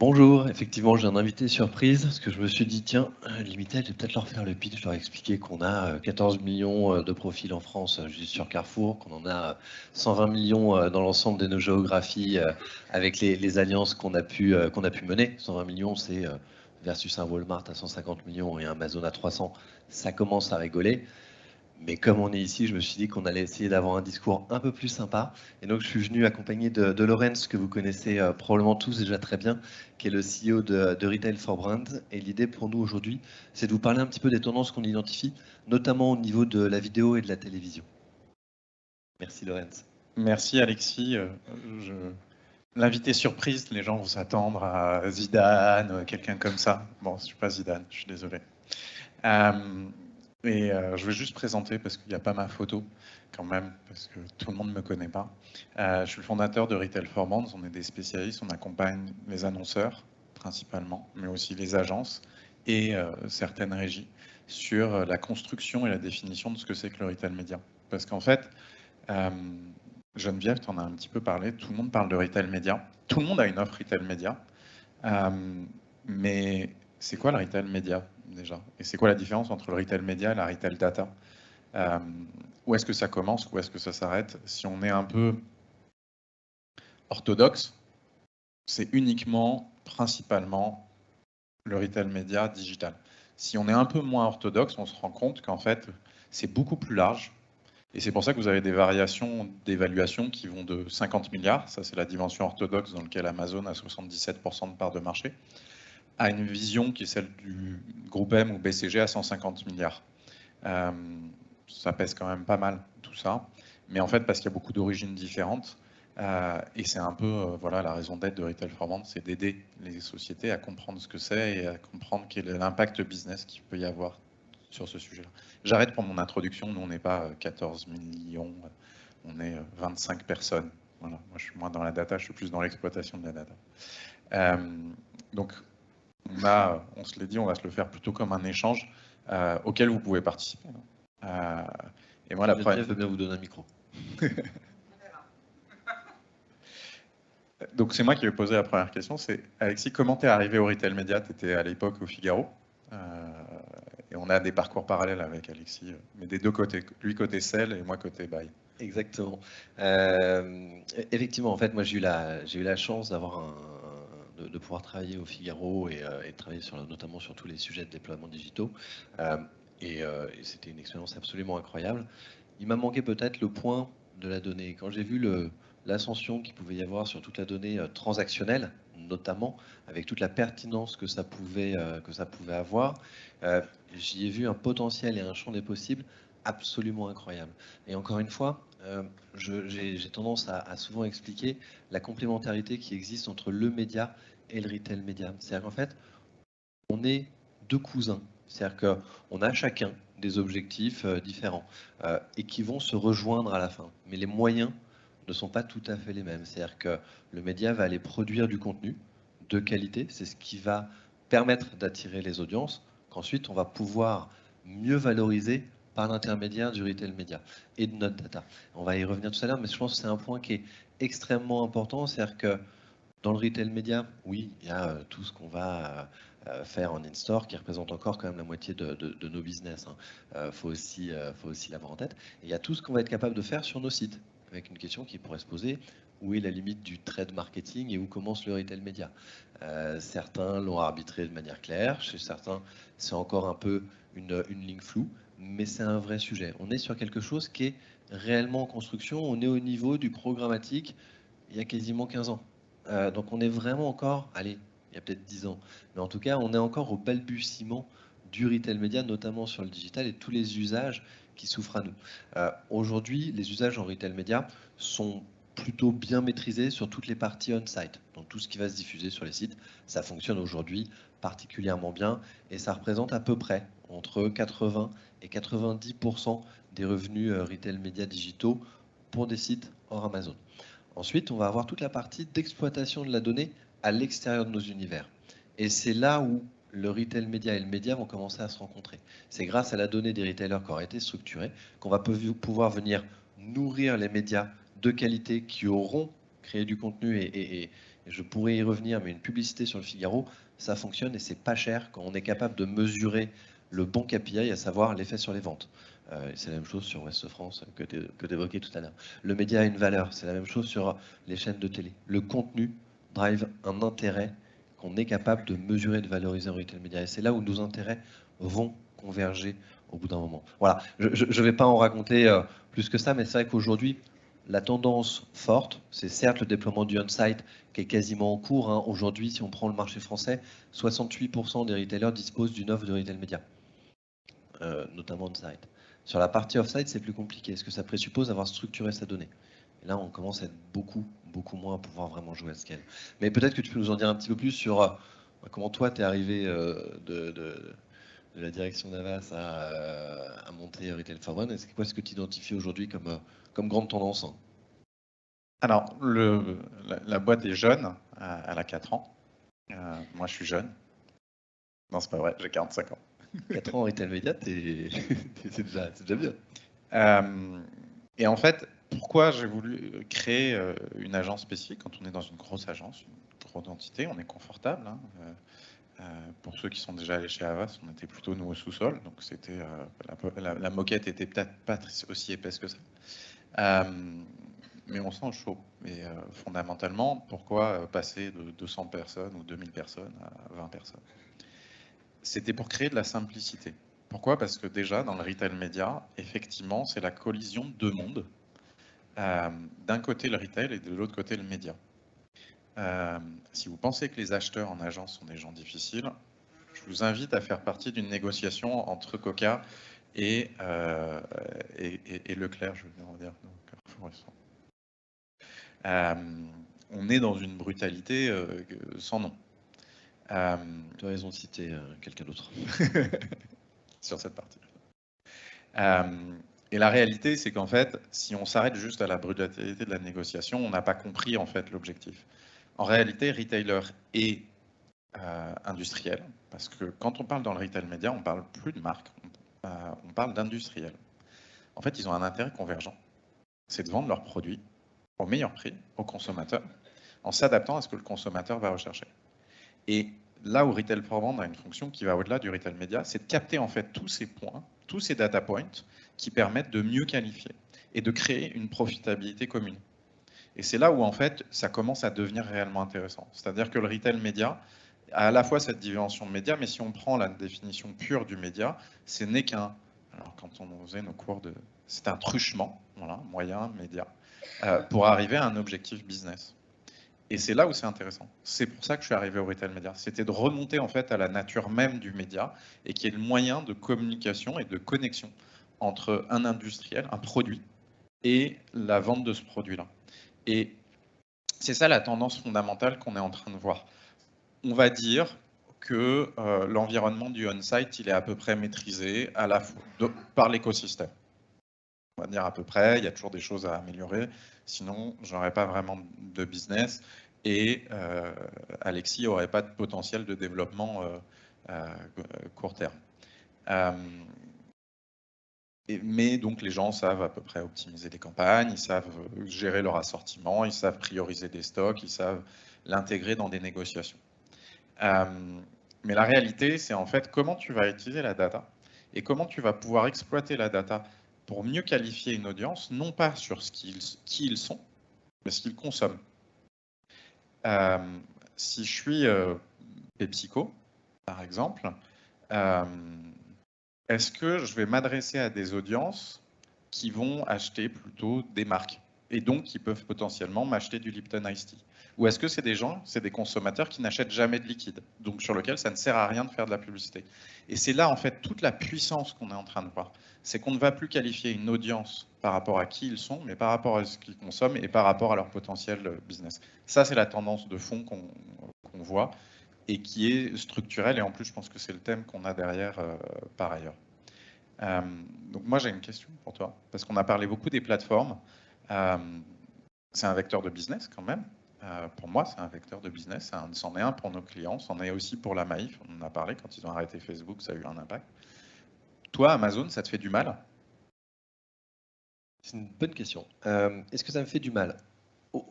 Bonjour, effectivement j'ai un invité surprise parce que je me suis dit tiens, Limited, je vais peut-être leur faire le pitch, leur expliquer qu'on a 14 millions de profils en France juste sur Carrefour, qu'on en a 120 millions dans l'ensemble de nos géographies avec les alliances qu'on a pu mener. 120 millions c'est versus un Walmart à 150 millions et un Amazon à 300, ça commence à rigoler. Mais comme on est ici, je me suis dit qu'on allait essayer d'avoir un discours un peu plus sympa. Et donc, je suis venu accompagné de Lorenz, que vous connaissez probablement tous déjà très bien, qui est le CEO de Retail for Brand. Et l'idée pour nous aujourd'hui, c'est de vous parler un petit peu des tendances qu'on identifie, notamment au niveau de la vidéo et de la télévision. Merci Lorenz. Merci Alexis. L'invité surprise, les gens vont s'attendre à Zidane, quelqu'un comme ça. Bon, je suis pas Zidane, je suis désolé. Je vais juste présenter parce qu'il n'y a pas ma photo quand même, parce que tout le monde ne me connaît pas. Je suis le fondateur de Retail for Brands. On est des spécialistes, on accompagne les annonceurs principalement, mais aussi les agences et certaines régies sur la construction et la définition de ce que c'est que le retail média. Parce qu'en fait, Geneviève, tu en as un petit peu parlé, tout le monde parle de retail média. Tout le monde a une offre retail média. Mais c'est quoi le retail média déjà? Et c'est quoi la différence entre le retail média et la retail data? Où est-ce que ça commence? Où est-ce que ça s'arrête? Si on est un peu orthodoxe, c'est uniquement, principalement, le retail média digital. Si on est un peu moins orthodoxe, on se rend compte qu'en fait, c'est beaucoup plus large. Et c'est pour ça que vous avez des variations d'évaluation qui vont de 50 milliards, ça c'est la dimension orthodoxe dans laquelle Amazon a 77% de part de marché, à une vision qui est celle du groupe M ou BCG à 150 milliards. Ça pèse quand même pas mal tout ça, mais en fait parce qu'il y a beaucoup d'origines différentes, et c'est un peu voilà, la raison d'être de Retail for Brand, c'est d'aider les sociétés à comprendre ce que c'est et à comprendre quel est l'impact business qu'il peut y avoir sur ce sujet-là. J'arrête pour mon introduction, nous on n'est pas 14 millions, on est 25 personnes. Voilà. Moi je suis moins dans la data, je suis plus dans l'exploitation de la data. Donc on se l'est dit, on va se le faire plutôt comme un échange auquel vous pouvez participer. Et moi, la première... veut bien vous donner un micro. Donc c'est moi qui vais poser la première question, c'est Alexis, comment tu es arrivé au Retail Media? Tu étais à l'époque au Figaro, et on a des parcours parallèles avec Alexis, mais des deux côtés, lui côté sell et moi côté buy. Exactement. Effectivement, en fait, moi j'ai eu la chance d'avoir de pouvoir travailler au Figaro et de travailler notamment sur tous les sujets de déploiement digitaux. Et c'était une expérience absolument incroyable. Il m'a manqué peut-être le point de la donnée. Quand j'ai vu l'ascension qu'il pouvait y avoir sur toute la donnée transactionnelle, notamment avec toute la pertinence que ça pouvait avoir, j'y ai vu un potentiel et un champ des possibles absolument incroyable. Et encore une fois, j'ai tendance à souvent expliquer la complémentarité qui existe entre le média et le retail média. C'est-à-dire qu'en fait, on est deux cousins. C'est-à-dire qu'on a chacun des objectifs différents et qui vont se rejoindre à la fin. Mais les moyens ne sont pas tout à fait les mêmes. C'est-à-dire que le média va aller produire du contenu de qualité. C'est ce qui va permettre d'attirer les audiences, qu'ensuite on va pouvoir mieux valoriser par l'intermédiaire du retail média et de notre data. On va y revenir tout à l'heure, mais je pense que c'est un point qui est extrêmement important. C'est-à-dire que dans le retail média, oui, il y a tout ce qu'on va faire en in-store qui représente encore quand même la moitié de nos business. Faut aussi l'avoir en tête. Et il y a tout ce qu'on va être capable de faire sur nos sites, avec une question qui pourrait se poser, où est la limite du trade marketing et où commence le retail média? Certains l'ont arbitré de manière claire, chez certains c'est encore un peu une ligne floue, mais c'est un vrai sujet. On est sur quelque chose qui est réellement en construction, on est au niveau du programmatique il y a quasiment 15 ans. Donc on est vraiment encore, allez, il y a peut-être 10 ans, mais en tout cas on est encore au balbutiement du retail média, notamment sur le digital et tous les usages qui s'ouvrent à nous. Aujourd'hui, les usages en retail média sont plutôt bien maîtrisés sur toutes les parties on-site. Donc tout ce qui va se diffuser sur les sites, ça fonctionne aujourd'hui particulièrement bien et ça représente à peu près entre 80 et 90% des revenus retail média digitaux pour des sites hors Amazon. Ensuite, on va avoir toute la partie d'exploitation de la donnée à l'extérieur de nos univers. Et c'est là où le retail média et le média vont commencer à se rencontrer. C'est grâce à la donnée des retailers qui aura été structurée qu'on va pouvoir venir nourrir les médias de qualité qui auront créé du contenu et et je pourrais y revenir, mais une publicité sur le Figaro, ça fonctionne et c'est pas cher quand on est capable de mesurer le bon KPI, à savoir l'effet sur les ventes. C'est la même chose sur Ouest France que tu évoquais tout à l'heure. Le média a une valeur, c'est la même chose sur les chaînes de télé. Le contenu drive un intérêt qu'on est capable de mesurer et de valoriser en retail média. Et c'est là où nos intérêts vont converger au bout d'un moment. Voilà, je ne vais pas en raconter plus que ça, mais c'est vrai qu'aujourd'hui, la tendance forte, c'est certes le déploiement du on-site qui est quasiment en cours. Hein. Aujourd'hui, si on prend le marché français, 68% des retailers disposent d'une offre de retail média, notamment on-site. Sur la partie off-site, c'est plus compliqué. Est-ce que ça présuppose d'avoir structuré sa donnée? Et là, on commence à être beaucoup moins à pouvoir vraiment jouer à scale. Mais peut-être que tu peux nous en dire un petit peu plus sur comment toi, tu es arrivé de la direction d'Avas à monter Retail for One. Quoi est-ce que tu identifies aujourd'hui comme grande tendance? Alors, la boîte est jeune, elle a 4 ans. Moi, je suis jeune. Non, c'est pas vrai, j'ai 45 ans. 4 ans en retail média, c'est déjà bien. Et en fait, pourquoi j'ai voulu créer une agence spécifique quand on est dans une grosse agence, une grosse entité, on est confortable. Hein, pour ceux qui sont déjà allés chez Havas, on était plutôt nous au sous-sol, donc c'était la moquette était peut-être pas aussi épaisse que ça. Mais on sent chaud. Et fondamentalement, pourquoi passer de 200 personnes ou 2000 personnes à 20 personnes? C'était pour créer de la simplicité. Pourquoi? Parce que déjà, dans le retail média, effectivement, c'est la collision de deux mondes. D'un côté le retail et de l'autre côté le média. Si vous pensez que les acheteurs en agence sont des gens difficiles, je vous invite à faire partie d'une négociation entre Coca et Leclerc, je veux dire, donc, on est dans une brutalité sans nom. Tu as raison de citer quelqu'un d'autre. Sur cette partie. Et la réalité, c'est qu'en fait, si on s'arrête juste à la brutalité de la négociation, on n'a pas compris en fait l'objectif. En réalité, retailer et industriel, parce que quand on parle dans le retail média, on parle plus de marque, on parle d'industriel. En fait, ils ont un intérêt convergent, c'est de vendre leurs produits au meilleur prix aux consommateurs, en s'adaptant à ce que le consommateur va rechercher. Et là où Retail for Brand a une fonction qui va au-delà du retail média, c'est de capter en fait tous ces points, tous ces data points qui permettent de mieux qualifier et de créer une profitabilité commune. Et c'est là où en fait ça commence à devenir réellement intéressant. C'est-à-dire que le retail média a à la fois cette dimension de média, mais si on prend la définition pure du média, ce n'est qu'un, alors quand on faisait nos cours de, c'est un truchement, voilà, moyen, média, pour arriver à un objectif business. Et c'est là où c'est intéressant. C'est pour ça que je suis arrivé au retail média. C'était de remonter en fait à la nature même du média et qui est le moyen de communication et de connexion entre un industriel, un produit, et la vente de ce produit-là. Et c'est ça la tendance fondamentale qu'on est en train de voir. On va dire que l'environnement du on-site, il est à peu près maîtrisé à la fois par l'écosystème. On va dire à peu près, il y a toujours des choses à améliorer, sinon j'aurais pas vraiment de business et Alexis n'aurait pas de potentiel de développement court terme. Mais donc les gens savent à peu près optimiser des campagnes, ils savent gérer leur assortiment, ils savent prioriser des stocks, ils savent l'intégrer dans des négociations. Mais la réalité, c'est en fait comment tu vas utiliser la data et comment tu vas pouvoir exploiter la data pour mieux qualifier une audience, non pas sur qui ils sont, mais ce qu'ils consomment. Si je suis PepsiCo, par exemple, est-ce que je vais m'adresser à des audiences qui vont acheter plutôt des marques et donc qui peuvent potentiellement m'acheter du Lipton Ice Tea? Ou est-ce que c'est des gens, c'est des consommateurs qui n'achètent jamais de liquide, donc sur lequel ça ne sert à rien de faire de la publicité? Et c'est là en fait toute la puissance qu'on est en train de voir. C'est qu'on ne va plus qualifier une audience par rapport à qui ils sont, mais par rapport à ce qu'ils consomment et par rapport à leur potentiel business. Ça, c'est la tendance de fond qu'on voit et qui est structurelle. Et en plus, je pense que c'est le thème qu'on a derrière par ailleurs. Donc moi, j'ai une question pour toi, parce qu'on a parlé beaucoup des plateformes. C'est un vecteur de business quand même. Pour moi, c'est un vecteur de business. C'en est un pour nos clients, c'en est aussi pour la Maïf. On en a parlé quand ils ont arrêté Facebook, ça a eu un impact. Toi, Amazon, ça te fait du mal? C'est une bonne question. Est-ce que ça me fait du mal?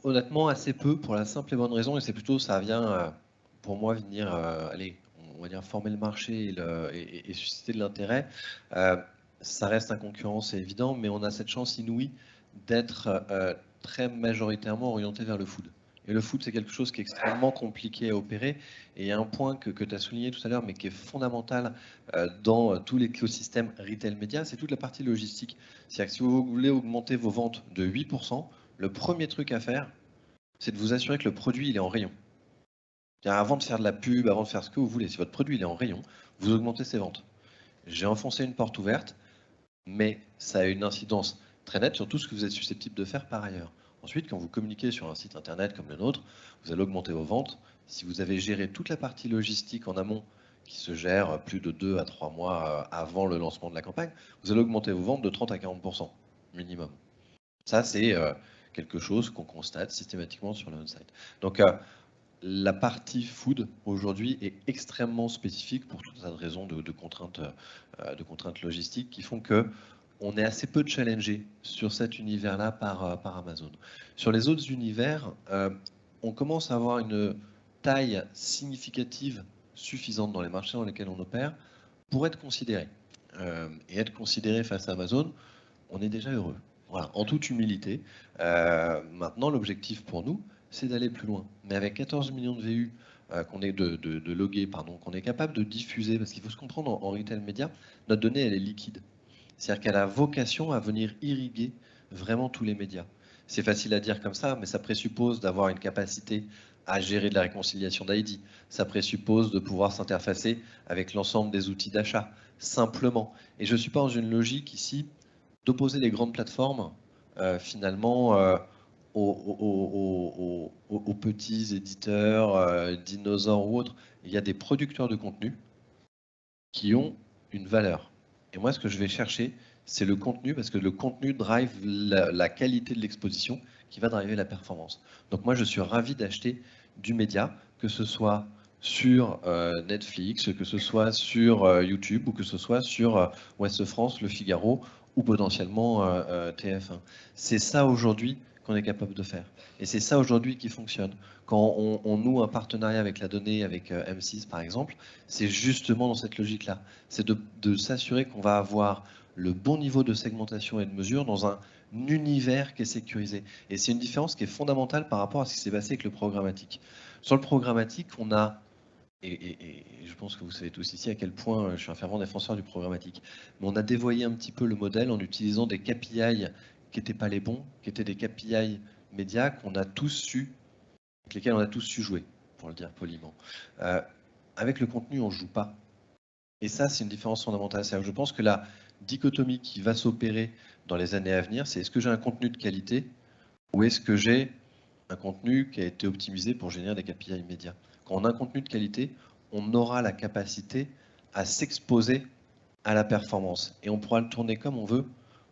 Honnêtement, assez peu, pour la simple et bonne raison, et c'est plutôt, ça vient, pour moi, venir, allez, on va dire, former le marché et susciter de l'intérêt. Ça reste un concurrent, c'est évident, mais on a cette chance inouïe d'être très majoritairement orienté vers le food. Et le food, c'est quelque chose qui est extrêmement compliqué à opérer. Et il y a un point que tu as souligné tout à l'heure, mais qui est fondamental dans tout l'écosystème retail média, c'est toute la partie logistique. C'est-à-dire que si vous voulez augmenter vos ventes de 8%, le premier truc à faire, c'est de vous assurer que le produit il est en rayon. Avant de faire de la pub, avant de faire ce que vous voulez, si votre produit il est en rayon, vous augmentez ses ventes. J'ai enfoncé une porte ouverte, mais ça a une incidence très nette sur tout ce que vous êtes susceptible de faire par ailleurs. Ensuite, quand vous communiquez sur un site internet comme le nôtre, vous allez augmenter vos ventes. Si vous avez géré toute la partie logistique en amont, qui se gère plus de 2 à 3 mois avant le lancement de la campagne, vous allez augmenter vos ventes de 30 à 40% minimum. Ça, c'est quelque chose qu'on constate systématiquement sur le on-site. Donc, la partie food aujourd'hui est extrêmement spécifique pour tout un tas de raisons de contraintes logistiques qui font que on est assez peu challengé sur cet univers-là par Amazon. Sur les autres univers, on commence à avoir une taille significative suffisante dans les marchés dans lesquels on opère pour être considéré. Et être considéré face à Amazon, on est déjà heureux. Voilà, en toute humilité. Maintenant, l'objectif pour nous, c'est d'aller plus loin. Mais avec 14 millions de VU qu'on est de loguer, pardon, qu'on est capable de diffuser, parce qu'il faut se comprendre en retail média, notre donnée, elle est liquide. C'est-à-dire qu'elle a vocation à venir irriguer vraiment tous les médias. C'est facile à dire comme ça, mais ça présuppose d'avoir une capacité à gérer de la réconciliation d'ID. Ça présuppose de pouvoir s'interfacer avec l'ensemble des outils d'achat, simplement. Et je ne suis pas dans une logique ici d'opposer les grandes plateformes finalement aux petits éditeurs, dinosaures ou autres. Il y a des producteurs de contenu qui ont une valeur. Et moi, ce que je vais chercher, c'est le contenu, parce que le contenu drive la qualité de l'exposition qui va driver la performance. Donc moi, je suis ravi d'acheter du média, que ce soit sur Netflix, que ce soit sur YouTube, ou que ce soit sur Ouest France, Le Figaro, ou potentiellement TF1. C'est ça aujourd'hui qu'on est capable de faire. Et c'est ça aujourd'hui qui fonctionne. Quand on noue un partenariat avec la donnée, avec M6 par exemple, c'est justement dans cette logique-là. C'est de s'assurer qu'on va avoir le bon niveau de segmentation et de mesure dans un univers qui est sécurisé. Et c'est une différence qui est fondamentale par rapport à ce qui s'est passé avec le programmatique. Sur le programmatique, on a, et je pense que vous savez tous ici à quel point je suis un fervent défenseur du programmatique, mais on a dévoyé un petit peu le modèle en utilisant des KPI qui n'étaient pas les bons, qui étaient des KPI médias qu'on a tous su, avec lesquels on a tous su jouer, pour le dire poliment. Avec le contenu, on ne joue pas. Et ça, c'est une différence fondamentale. Je pense que la dichotomie qui va s'opérer dans les années à venir, c'est est-ce que j'ai un contenu de qualité ou est-ce que j'ai un contenu qui a été optimisé pour générer des KPI immédiats. Quand on a un contenu de qualité, on aura la capacité à s'exposer à la performance. Et on pourra le tourner comme on veut.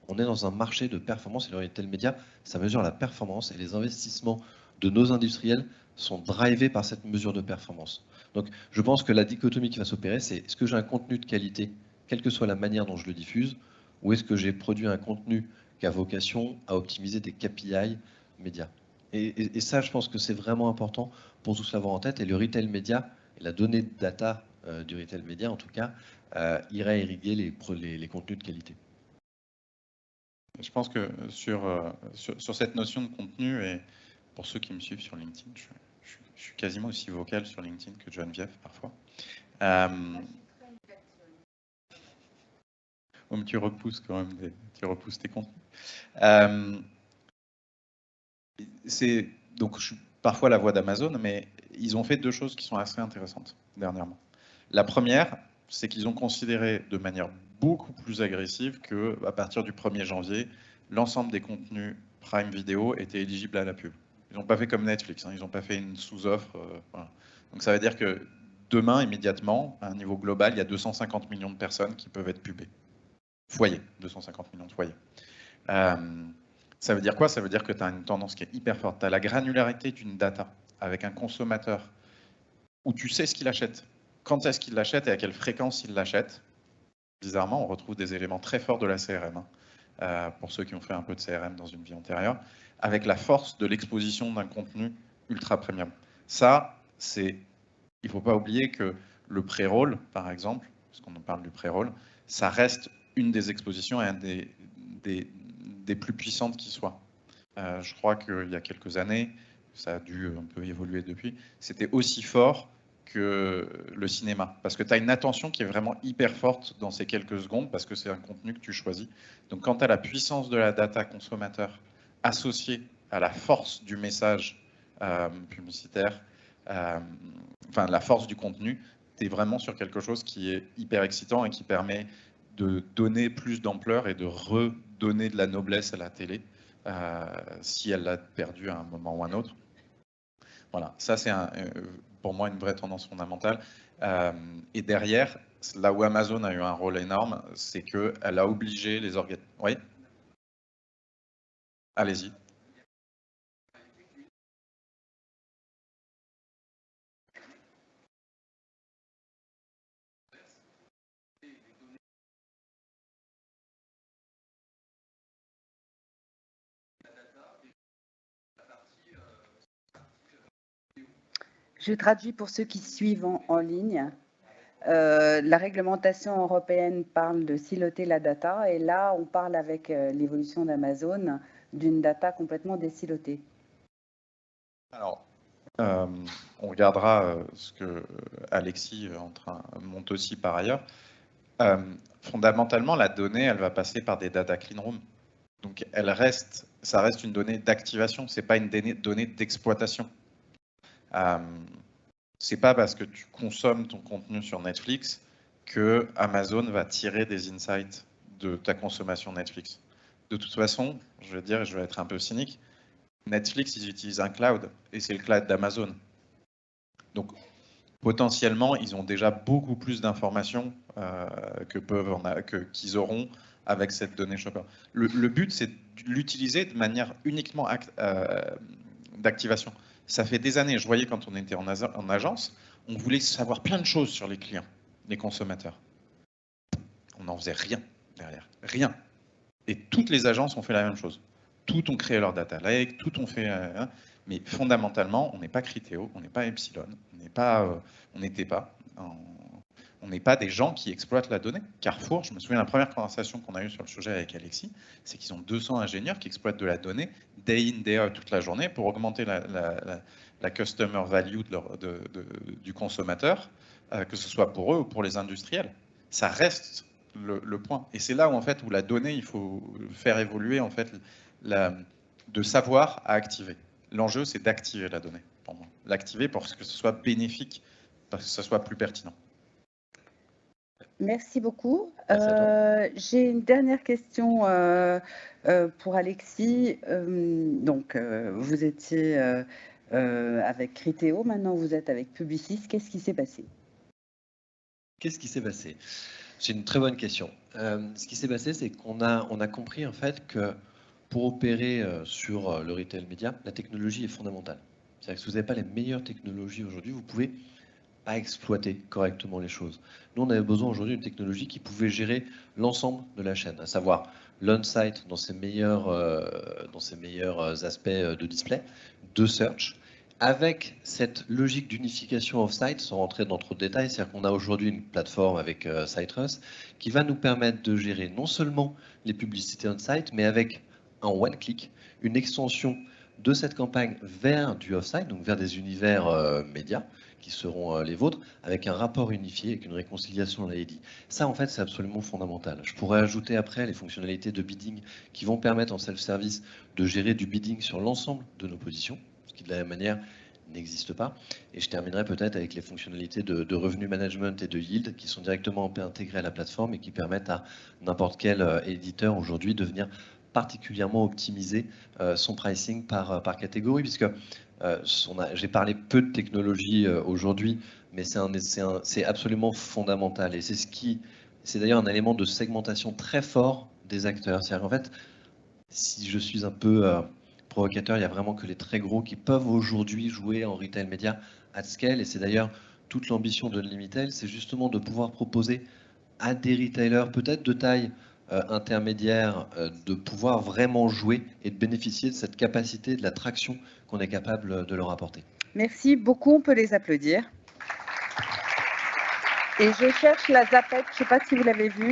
On est dans un marché de performance et le retail média, ça mesure la performance et les investissements de nos industriels sont drivés par cette mesure de performance. Donc je pense que la dichotomie qui va s'opérer, c'est est-ce que j'ai un contenu de qualité, quelle que soit la manière dont je le diffuse, ou est-ce que j'ai produit un contenu qui a vocation à optimiser des KPI médias. Et ça, je pense que c'est vraiment important pour tous l'avoir en tête. Et le retail média, et la donnée de data du retail média en tout cas, irait irriguer les contenus de qualité. Je pense que sur cette notion de contenu, et pour ceux qui me suivent sur LinkedIn, je suis quasiment aussi vocal sur LinkedIn que Geneviève parfois. Mais tu repousses quand même, tu repousses tes contenus. Donc je suis parfois la voix d'Amazon, mais ils ont fait deux choses qui sont assez intéressantes dernièrement. La première, c'est qu'ils ont considéré de manière beaucoup plus agressive qu'à partir du 1er janvier, l'ensemble des contenus Prime Video étaient éligibles à la pub. Ils n'ont pas fait comme Netflix, hein, ils n'ont pas fait une sous-offre. Voilà. Donc ça veut dire que demain, immédiatement, à un niveau global, il y a 250 millions de personnes qui peuvent être pubées. Foyers, 250 millions de foyers. Ça veut dire quoi? Ça veut dire que tu as une tendance qui est hyper forte. Tu as la granularité d'une data avec un consommateur où tu sais ce qu'il achète, quand est-ce qu'il l'achète et à quelle fréquence il l'achète. Bizarrement, on retrouve des éléments très forts de la CRM. pour ceux qui ont fait un peu de CRM dans une vie antérieure, avec la force de l'exposition d'un contenu ultra premium. Ça, il ne faut pas oublier que le pré-roll, par exemple, parce qu'on en parle du pré-roll, ça reste une des expositions et un des plus puissantes qui soit. Je crois qu'il y a quelques années, ça a dû un peu évoluer depuis, c'était aussi fort que le cinéma. Parce que tu as une attention qui est vraiment hyper forte dans ces quelques secondes, parce que c'est un contenu que tu choisis. Donc quand tu as la puissance de la data consommateur associée à la force du message publicitaire, enfin la force du contenu, tu es vraiment sur quelque chose qui est hyper excitant et qui permet de donner plus d'ampleur et de redonner de la noblesse à la télé. Si elle l'a perdu à un moment ou un autre. Voilà, ça c'est pour moi une vraie tendance fondamentale. Et derrière, là où Amazon a eu un rôle énorme, c'est qu'elle a obligé les organismes. Oui. Allez-y. Je traduis pour ceux qui suivent en ligne. La réglementation européenne parle de siloter la data et là, on parle avec l'évolution d'Amazon d'une data complètement désilotée. Alors, on regardera ce que Alexis monte aussi par ailleurs. Fondamentalement, la donnée, elle va passer par des data clean rooms. Donc, ça reste une donnée d'activation, c'est pas une donnée d'exploitation. C'est pas parce que tu consommes ton contenu sur Netflix que Amazon va tirer des insights de ta consommation Netflix. De toute façon, je vais dire, et je vais être un peu cynique, Netflix, ils utilisent un cloud, et c'est le cloud d'Amazon. Donc, potentiellement, ils ont déjà beaucoup plus d'informations qu'ils auront avec cette donnée shopper. Le but, c'est de l'utiliser de manière uniquement d'activation. Ça fait des années, je voyais quand on était en agence, on voulait savoir plein de choses sur les clients, les consommateurs. On n'en faisait rien derrière, rien. Et toutes les agences ont fait la même chose. Toutes ont créé leur data lake, toutes ont fait... mais fondamentalement, on n'est pas Criteo, on n'est pas Epsilon, on n'est pas des gens qui exploitent la donnée. Carrefour, je me souviens de la première conversation qu'on a eue sur le sujet avec Alexis, c'est qu'ils ont 200 ingénieurs qui exploitent de la donnée day in, day out toute la journée pour augmenter la customer value du consommateur, que ce soit pour eux ou pour les industriels. Ça reste le point. Et c'est là où, en fait, où la donnée, il faut faire évoluer en fait, de savoir à activer. L'enjeu, c'est d'activer la donnée, pour moi. L'activer pour que ce soit bénéfique, pour que ce soit plus pertinent. Merci beaucoup. J'ai une dernière question pour Alexis. Donc, vous étiez avec Criteo, maintenant vous êtes avec Publicis. Qu'est-ce qui s'est passé? Qu'est-ce qui s'est passé? C'est une très bonne question. Ce qui s'est passé, c'est qu'on a compris en fait que pour opérer sur le retail média, la technologie est fondamentale. C'est-à-dire que si vous n'avez pas les meilleures technologies aujourd'hui, vous pouvez pas exploiter correctement les choses. Nous, on avait besoin aujourd'hui d'une technologie qui pouvait gérer l'ensemble de la chaîne, à savoir l'on-site dans ses meilleurs aspects de display, de search, avec cette logique d'unification off-site, sans rentrer dans trop de détails, c'est-à-dire qu'on a aujourd'hui une plateforme avec Citrus qui va nous permettre de gérer non seulement les publicités on-site, mais avec un one-click, une extension de cette campagne vers du off-site, donc vers des univers médias, qui seront les vôtres, avec un rapport unifié, avec une réconciliation de l'ID. Ça, en fait, c'est absolument fondamental. Je pourrais ajouter après les fonctionnalités de bidding qui vont permettre en self-service de gérer du bidding sur l'ensemble de nos positions, ce qui de la même manière n'existe pas. Et je terminerai peut-être avec les fonctionnalités de revenu management et de yield qui sont directement intégrées à la plateforme et qui permettent à n'importe quel éditeur aujourd'hui de venir particulièrement optimiser son pricing par catégorie, puisque j'ai parlé peu de technologie aujourd'hui, mais c'est absolument fondamental. Et c'est d'ailleurs un élément de segmentation très fort des acteurs. C'est-à-dire qu'en fait, si je suis un peu provocateur, il n'y a vraiment que les très gros qui peuvent aujourd'hui jouer en retail média at scale. Et c'est d'ailleurs toute l'ambition de Unlimited, c'est justement de pouvoir proposer à des retailers peut-être de taille intermédiaires de pouvoir vraiment jouer et de bénéficier de cette capacité, de la traction qu'on est capable de leur apporter. Merci beaucoup, on peut les applaudir. Et je cherche la ZAPEC, je ne sais pas si vous l'avez vue.